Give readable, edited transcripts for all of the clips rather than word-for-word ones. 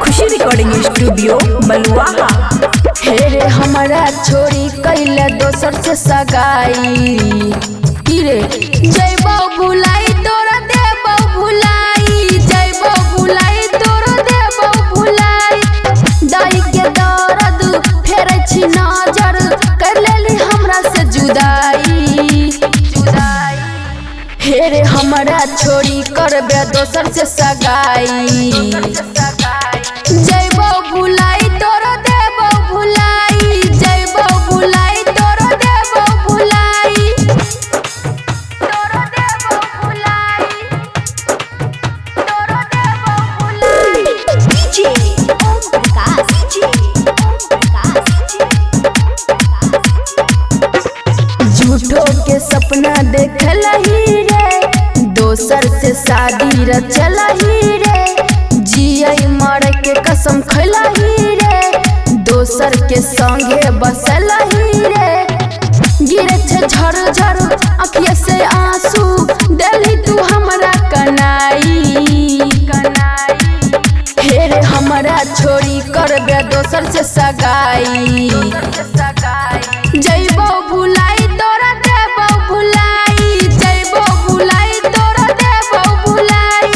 खुशी recording studio बलुआहा। हे रे हमारा छोरी कैला दोसर से सगाई रे जैबो भुलाई तोरा देबो भुलाई जैबो भुलाई तोरा देबो भुलाई दाई के दर्द फेरै छी नजर कर लेली हमरा से जुदाई हे रे हमारा छोरी करबे दोसर से सगाई जैबो भुलाई तोरा देबो भुलाई जैबो भुलाई तोरा देबो भुलाई तोरा देबो भुलाई तोरा देबो भुलाई डीजे ओम प्रकाश झूठो के सपना देखलही रे दोसर से शादी रचलही रे जियै मर के कसम खैलही रे दोसर के संगे बसलही रे गिरे छे झर झर अखिया से आंसू देली तू हमरा कनाई हे रे हमरा छोरी करबे दोसर से सगाई जैबो भुलाई तोरा देबो भुलाई जैबो भुलाई तोरा देबो भुलाई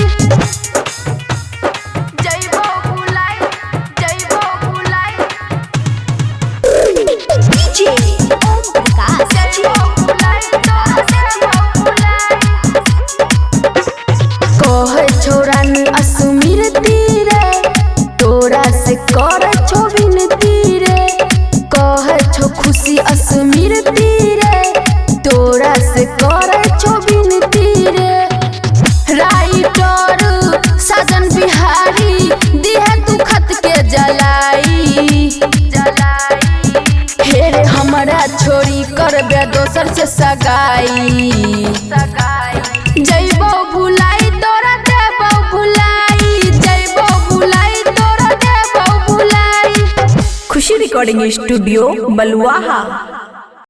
जैबो भुलाई जैबो भुलाई डीजे ओम प्रकाश जैबो भुलाई तोरा देबो भुलाई कहे छोरानी असुमिर तीरे तोरा से कर छो विनती रे कहे छो खुशी असुमिर तीरे तोरा से कर छो विनती रे राइटर साजन बिहारी दिहे तू खत के जलाई हे रे हमरा छोरी करबे दोसर से सगाई जैबो भुलाई तोरा देबो भुलाई जैबो भुलाई तोरा देबो भुलाई। खुशी रिकॉर्डिंग स्टूडियो बलुआहा।